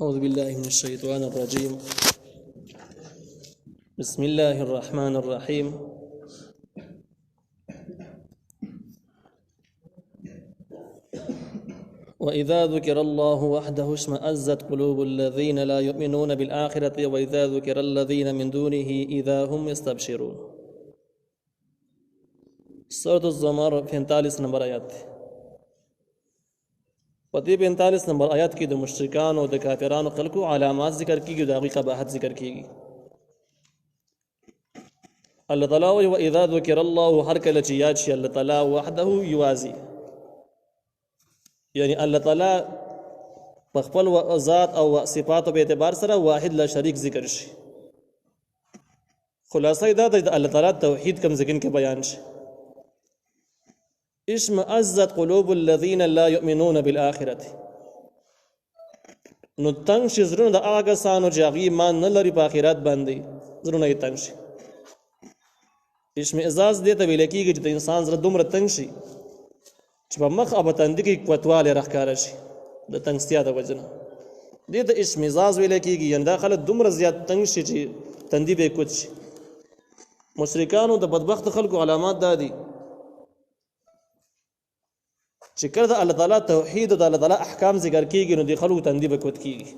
أعوذ بالله من الشيطان الرجيم. بسم الله الرحمن الرحيم. وإذا ذكر الله وحده اشمأزت قلوب الذين لا يؤمنون بالآخرة وإذا ذكر الذين من دونه إذا هم يستبشرون. سورة الزمر 45 نمبر آیات. پدې 45 نمبر آیات کې د مشرکان او د کافرانو خلقو علامات ذکر کیږي، د هغوی قباحت ذکر کیږي. الله تعالی وایي واذا ذکر الله، هر کله چې یاد شي الله تعالی وحده یوازي، یعنی الله تعالی په خپل ذات او صفاتو په اعتبار سره واحد لا شریک ذکر شي. خلاصه دا د الله تعالی توحید کم ذکر کې بیان شي. اشمئزت قلوب الذين لا يؤمنون بالآخرة، نو تنگ شي زړونه د هغه کسانو چې هغوی ایمان نه لري په آخرت باندې، زړونه یې تنگ شي. اشمئزاز دې ته ویل کېږي چې د انسان زړه دومره تنگ شي چې په مخ او په تندي کې کوتوالی راښکاره شي د تنګستیا د وجې نه. دې ته اشمئزاز ویل کېږي، یعنې دا خلک دومره زیات تنگ شي چې تندي به یې کوت شي. مشرکانو د بدبخت خلکو علامات دا دي چې کله د الله تعالی توحید او د الله تعالی احکام ذکر کېږي نو د خلکو تندي به کوت کېږي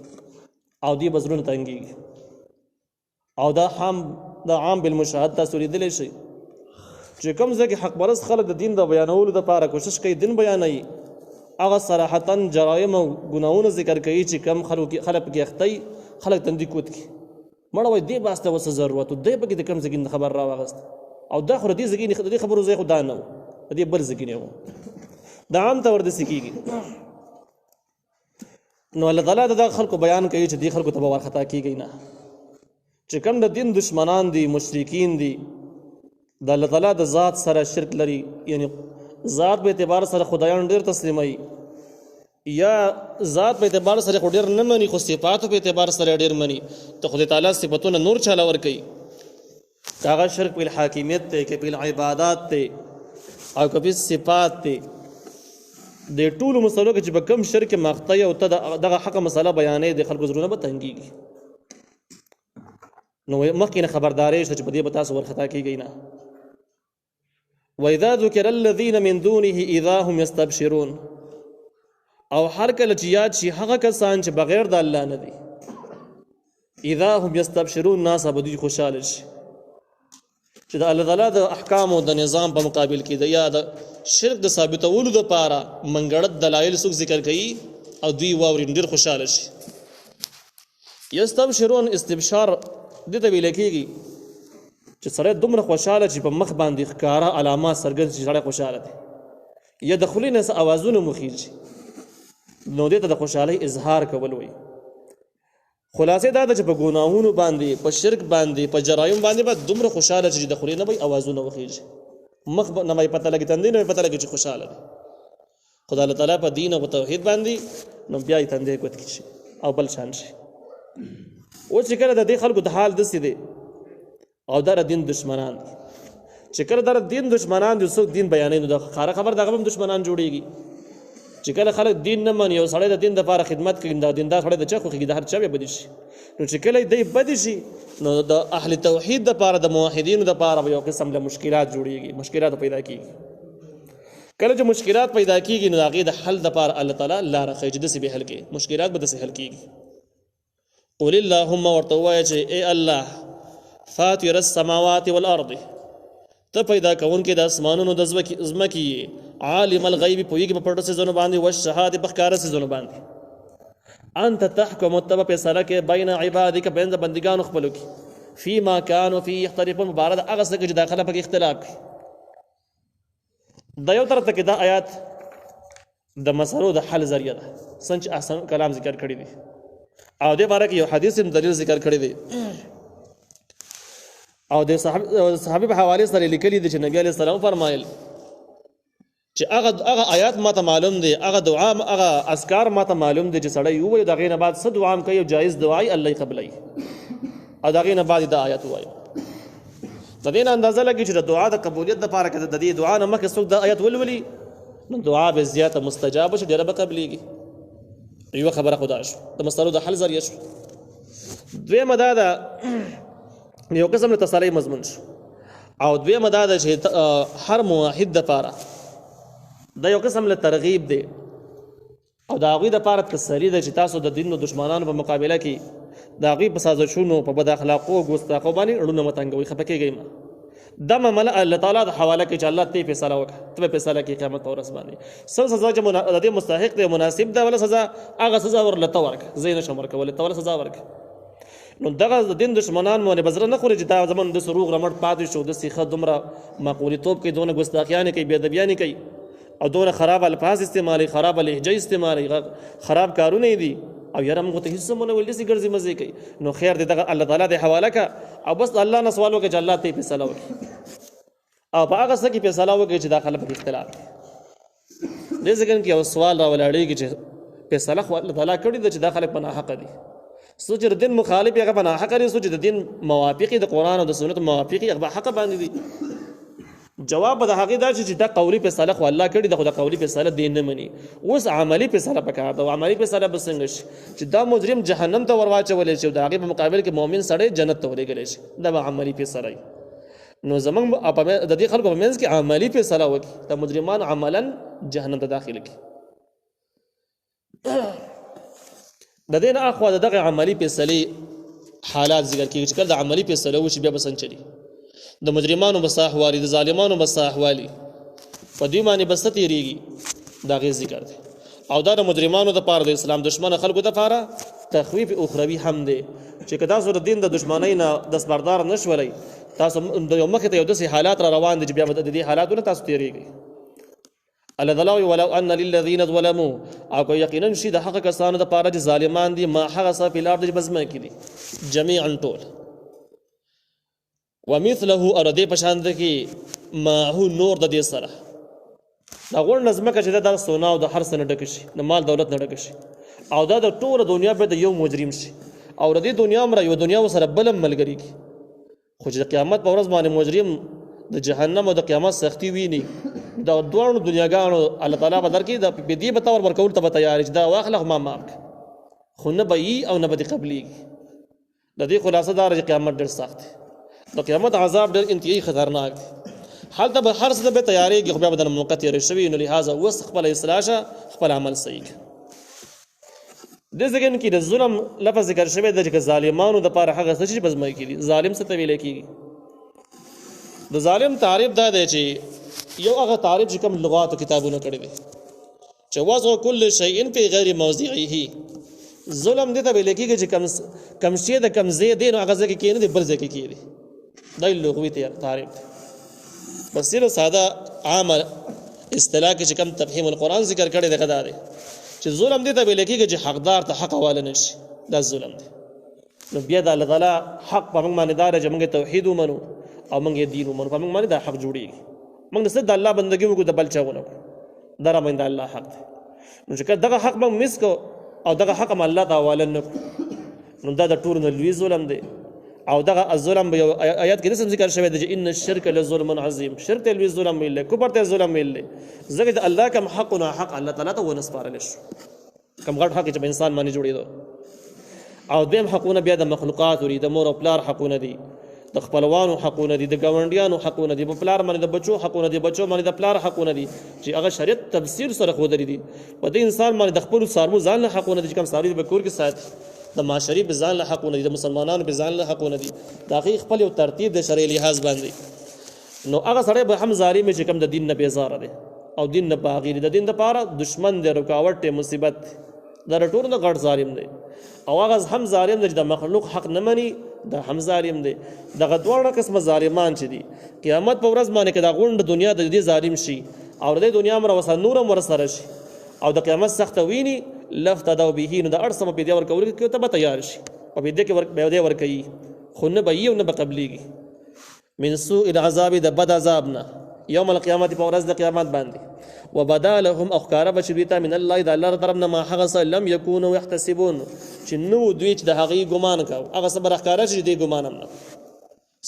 او دوی به زړونه تنګېږي. او دا عام بالمشاهد تاسو لیدلی شئ چې کوم ځای کې حق پرست خلک د دین د بیانولو دپاره کوشش کوي، دین بیانوي، هغه صراحتا جرایم او ګناهونه ذکر کوي چې کم خلک پکې اختی، خلک تندي کوت کړي. مړه وایي دې باسته اوس ضرورت و، دې پکې د کوم ځای خبر راواغست او دا خو د دې خبرو ځای خو دا نه و، د دې بل ځای نه و. دا عام طور داسې کېږي. نو الله تعالی د دغه خلکو بیان کوي چې دې خلکو ته به وارخطا کېږئ نه، چې کوم د دین دشمنان دي، مشرکین دي، د الله تعالی د ذات سره شرک لري، یعنی ذات په اعتبار سره خدایان ډېر تسلیموي، یا ذات په اعتبار سره خو ډېر نه مني خو صفاتو په اعتبار سره ډېر مني، ته خدای تعالی صفتونه نور چاله ورکوي. که هغه شرک په الحاکمیت دی، که په العبادات دی، او که په صفات دی، د ټولو مسلو کې چې به کوم شرک مخته او ته دغه حقه مسله بیانې د خلکو زړونه به تنګېږي. نو مخکې نه خبرداری شته چې په دې به تاسو ورخطا کېږئ نه. واذا ذکر الذین من دونه اذا هم یستبشرون، او هر کله چې یاد شي هغه کسان چې بغیر د الله نه دي، اذا هم یستبشرون، ناڅاپه به دوی خوشحاله شي چې د الله تعالی د احکامو د نظام په مقابل کې د یا د شرک د ثابتولو دپاره منګړت دلایل څوک ذکر کوي او دوی واوري، ډېر خوشحاله شي. یستبشرون استبشار دې ته ویل کېږي چې سړی دومره خوشحاله چې په مخ باندې ښکاره علامات څرګند چې سړی خوشحاله دی، یا د خولې نه څه اوازونه مخیږي، نو دې ته د خوشحالۍ اظهار کول وایي. خلاصې دا ده چې په ګناهونو باندې، په شرک باندې، په جرایم باندې به دومره خوشحاله چې د خولې نه به اوازونه وخیږي، مخ نه به یې پته لګي، تندی نه به یې پته لګي چې خوشحاله دی. خو د الله تعالی په دین او په توحید باندې نو بیا یې تندی کوت کړي شي او بل شان شي. اوس چې کله د دې خلکو د حال داسې دی او دا د دین دشمنان دي، چې کله دا د دین دشمنان دي څوک دین بیانوي نو د ښکاره خبر د هغه هم دشمنان جوړېږي. چې کله خلک دین نه مني، یو سړی د دین دپاره خدمت کوي، دا دیندار سړی د چا خوښېږي، د هر چا به بدي شي. نو چې کله دی بدي شي نو د اهل توحید دپاره، د موحدینو دپاره به یو قسم له مشکلات جوړېږي، مشکلات پیدا کېږي. کله چې مشکلات پیدا کېږي نو د هغې د حل دپاره الله تعالی لاره ښیي چې داسې به حل کړي، مشکلات به داسې حل کېږي. قل اللهم، ورته ووایه چې ای الله، فاطر السماوات والارض، ته پیدا کوونکی د اسمانونو د ځمکې یې، عالم الغیب، پوهېږي په پټو څیزونو باندې، والشهادې، په ښکاره څیزونو باندې، انت تحکم، ته به فیصله کې بین عبادک، بین د بندګانو خپلو کې، فیما کانوا فیه یختلفون، په باره د هغه څه کې چې داخله پکې اختلاف کوي. د یو طرف ته کې دا آیات د مسلو د حل ذریعه ده، څنګه چې احسن کلام ذکر کړی دی، او دې باره کې یو حدیث هم دلیل ذکر کړی دی، او د صحابي په حوالې سره لیکلي دي چې نبی علیه السلام فرمایل چې هغه آیات ماته معلوم دی، هغه دعا، هغه اذکار ماته معلوم دی چې سړی ووایي، د هغې نه بعد څه دعا هم کوي او جایز دعا یې الله یې قبلوي، او د هغې نه بعد دا آیات ووایي. د دې نه اندازه لګي چې د دعا د قبولیت دپاره که د دې دعا نه مخکې څوک دا آیات ولولي نو دعا به زیاته مستجابه شي، ډېره به قبلېږي. یوه خبره خو دا شو د مسلو د حل ذریعه شو. دویمه دا ده یو قسم د تسلۍ مضمون شو، او دویمه دا ده چې هر موحد دپاره دا یو قسم له ترغیب دی او د هغوی دپاره تسلي ده چې تاسو د دین د دشمنانو په مقابله کې د هغوی په سازشونو په بد اخلاقو ګستاخو باندې اړونه مه تنګوئ، خفه کېږئ مه. دا معامله الله تعالی د حواله کوي چې الله ته فیصله وکړه، ته به فیصله کوي قیامت په ورځ باندې. څه سزا چې د دې مستحق دی مناسب ده، ولا سزا هغه سزا ورله ته ورکړه، زه یې نشم ورکولی، ته وله سزا ورکړه. نو دغه د دین دشمنان باندې به زړه نه خوري چې دا زموږ داسې روغ رمټ پاتې شو، داسې ښه دومره معقولیتوب کوي، دونه ګستاخیانې کوي، بېادبیانې کوي او دونه خراب الفاظ استعمالوي، خراب لهجه استعمالوي، خراب کارونه دي او یاره موږ ته هېڅ هم ونه ویل، داسې ګرځي مزې کوي. نو خیر دی دغه الله تعالی دې حواله کړه او بس الله نه سوال وکړه چې الله ته یې فیصله وکړي او په هغه څه کې فیصله وکړي چې دا خلک پکې اختلاف دي. دې ځای کې یو سوال راولاړېږي چې فیصله خو الله تعالی کړې ده چې دا خلک په ناحقه دي، څو چې د دین مخالف هغه په ناحقه دي، څو چې د دین موافق د قرآن او د سنت موافق هغه په حقه باندې دي. جواب به د هغې دا چې دا قولي فیصله خو الله کړې ده، خو د قولي فیصله دین نه مني. اوس عملي فیصله پکار ده، او عملي فیصله به څنګه شي چې دا مجرم جهنم ته ور واچولی شي او د هغې په مقابل کې مؤمن سړی جنت ته ولېږلی شي، دا به عملي فیصله وي. نو زمونږ د دې خلکو په منځ کې عملي فیصله وکړي، د مجرمان عملا جهنم ته داخله کړي. د دې نه اخوا د دغه عملي فیصلې حالات ذکر کېږي چې کله د عملي فیصله وشي بیا به څنګه چلي، د مجرمانو به څه احوالي، د ظالمانو به څه احوالي، په دوی باندې به څه تېرېږي، د هغې ذکر دی. او دا د مجرمانو دپاره د اسلام دشمنه خلکو دپاره تخویف اخروي هم دی چې که تاسو د دین د دشمنۍ نه دستبردار نه شولئ، تاسو د یو مخې ته یو داسې حالات را روان دي چې بیا به د دې حالاتو نه تاسو تېرېږئ. الله تعالی وایي ولو ان للذین ظلموا، او که یقینا شي د هغه کسانو دپاره چې ظالمان دي، ما هغه څه فی الارض چې په ځمکه کې دي جمیعا ټول، ومثله او د دې په شان ده کې معه نور د دې سره، دا غونډه ځمکه چې ده دا سونا او د هر څه نه ډکه شي، د مال دولت نه ډکه شي، او دا د ټوله دنیا به د یو مجرم شي، او د دې دنیا مره یو دنیا ورسره بل هم ملګري کړي. خو چې د قیامت په ورځ باندې مجرم د جهنم او د قیامت سختي ویني، دا دواړو دنیاګانو الله تعالی به درکړي، د فدیې په طور ورکولو ته به تیار چې دا واخله خو ما معاف کړه، خو نه به یي او نه به دې قبلېږي. د دې خلاصه دا چې قیامت ډېر سخت دی، د قیامت عذاب ډېر انتهایي خطرناک دی. هلته به هر څه ته به تیارېږي، خو بیا به د موقع تېرې شوي، نو لحاظه اوس خپله اصلاح شه، خپل عمل صحیح کړه. دې ځای کې د ظلم لفظ ذکر شوی دی چې ظالمانو دپاره هغه څه چې په ځمکه کې دي. ظالم څه ته ویلی کېږي؟ د ظالم تعریف دا دی چې یو هغه تعریف چې کوم لغاتو کتابونه کړی دی چې وضع کل شیء فی غیر موضعه. ظلم دې ته ویلی کېږي چې کم شی د کم ځای دی نو هغه ځای کې کښېني دی، بل ځای کې کښېني، دا لغوي تعریف دی. بس صرف ساده عام اصطلاح کې چې کوم تفهیم القرآن ذکر کړی دی دا دی چې ظلم دې ته ویلی کېږي چې حقدار ته حق حواله نه شي، دا ظلم دی. نو بیا د الله تعالی حق په موږ باندې دا دی چې موږ توحید ومنو او موږ یې دین ومنو، په موږ باندې دا حق جوړېږي. موږ صرف د الله بندګي وکړو، د بل چا ونه کړو، دا راباندې د الله حق دی. نو چې کله دغه حق موږ مس کړو او دغه حق هم الله ته حواله نه کړو، نو دا د ټولو نه لوی ظلم دی. او دغه الظلم یو آیات کې داسې ذکر شوی دی چې ان الشرک لظلم عظیم، شرک ته لوی ظلم ویل دی، کفر ته ظلم ویل دی. ځکه د الله کوم حق نه حق الله تعالی ته ونه سپارلی شو، کوم غټ حق چې په انسان باندې جوړېدو. او دویم حقونه بیا د مخلوقاتو دي، د مور او پلار حقونه دي، د خپلوانو حقونه دي، د ګاونډیانو حقونه دي، په پلار باندې د بچو حقونه دي، بچو باندې د پلار حقونه دي چې هغه شریعت تفسیر سره ښودلي دي. په دې انسان باندې د خپلو څاروو ځان له حقونه دي چې کوم څاروي په کور کې ساتي، د معاشري په ځان له حقونه دي، د مسلمانانو په ځان له حقونه دي، د هغې خپل یو ترتیب د شرعي لحاظ باندې. نو هغه سړی به هم ظالم چې کوم د دین نه بېزاره دی او دین نه باغي دی، د دین دپاره دشمن دی، رکاوټ دی، مصیبت دی، دا د ټولو نه غټ ظالم دی. او هغه هم ظالم دی چې د مخلوق حق نه مني، دا هم ظالم دی. دغه دواړه قسمه ظالمان چې دي قیامت په ورځ باندې که دا غونډه دنیا د دې ظالم شي او د دې دنیا مره ورسره نور هم ورسره شي او د قیامت سخته ویني لافتدوا به، نو د هر څه به فدیه ورکولو کې ته به تیار شي، په فدیه کې به ورکوي، خو نه به یي او نه به قبلېږي. من سوء العذاب، د بد عذاب نه، یوم القیامت په ورځ د قیامت باندې. وبدا لهم، او ښکاره به شي دوی ته من الله، د الله طرف نه، ما هغه څه لم یکونوا یحتسبون چې نه دوی چې د هغې ګمان کوو، هغه څه به راښکاره شي چې دې ګمان هم نه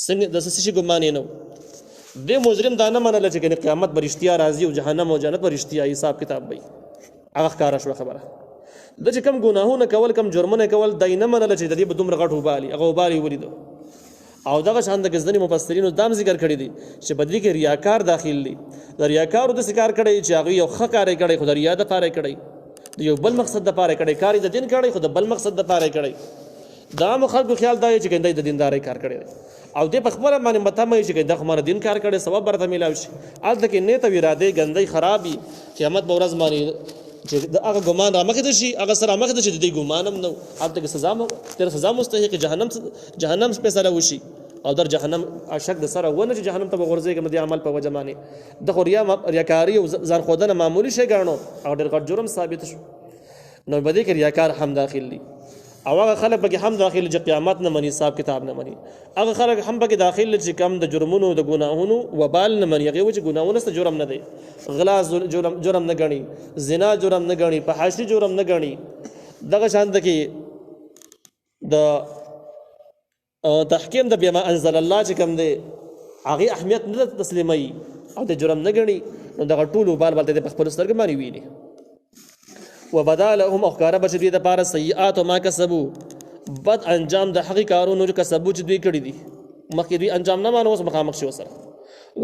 څنګه د څه شي ګمان یې نه و. دې مجرم دا نه منله چې کنې قیامت به رښتیا راځي او جهنم او جنت به رښتیا حساب کتاب به هغه ښکاره شوه خبره. د چې کم ګناهونه کول کم جرمونه کول دای نه منله چې د دې به دومره غټ وبالي هغه وبالي ولیدو او دغه شان د ځینې مفسرینو دام ذکر کړی دي چې بدلی کې ریاکار داخل دي د ریاکارو د کار کړی چې هغه یو ښه کار کړی خو د ریا دپاره کړی د یو بل مقصد دپاره کړی کار د دین کړی خو د بل مقصد دپاره کړی د عامو خلکو خیال دا چې ګندی د دیندارۍ کار کړی دی او دې په خبره باندې متمه چې ګنده خو مر دین کار کړی ثواب برته میلاو شي هلته کې نیت او اراده ګندی خرابي قیامت به ورځ باندې چې د هغه ګمان رامخې ته شي هغه سره رامخې ته شي د دې ګمان هم نه هلته کې سزا تېره سزا مستحق جهنم فیصله وشي او در جهنم اشک د سره ونه چې جهنم ته به غورځېږم د دې عمل په وجه باندې د خو ریاکاري او ځان ښودنه معمولي شی ګڼو او ډېر غټ جرم ثابت شو نو په دې کې ریاکار هم داخل دي او هغه خلک پکې هم داخل چې قیامت نه مني حساب کتاب نه مني هغه خلک هم پکې داخل چې کم د جرمونو د ګناهونو وبال نه مني هغه چې ګناهونه ست جرم نه دی غلا جرم نه غني زنا جرم نه غني فحاشي جرم نه غني دغه شان د کې د تحکیم د بما انزل الله چې کم دی هغه اهمیت نه تسلیمي او د جرم نه غني نو دغه ټول وبال بلته د خپل سترګې باندې ویني وبدا لهم اخکار بچ دوی د پاره سیئات ما کسبو بد انجام د حقی کارونو چې کسبو چې دوی کړی دي مخکې دوی انجام نه مانو اوس مخامخ شي وسره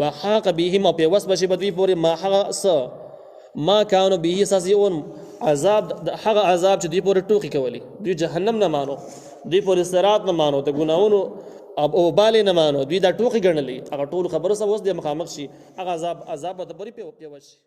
وحاق بهم او په وس بشي بدوی پورې ما حق ما كانوا به يستهزئون عذاب حق عذاب چې دوی پورې ټوکی کولی دوی جهنم نه مانو دوی پورې صراط نه مانو ته ګناونو او بالي نه مانو دوی دا ټوکی ګڼلې هغه ټول خبرو سره اوس د مخامخ شي هغه عذاب د بری په وشي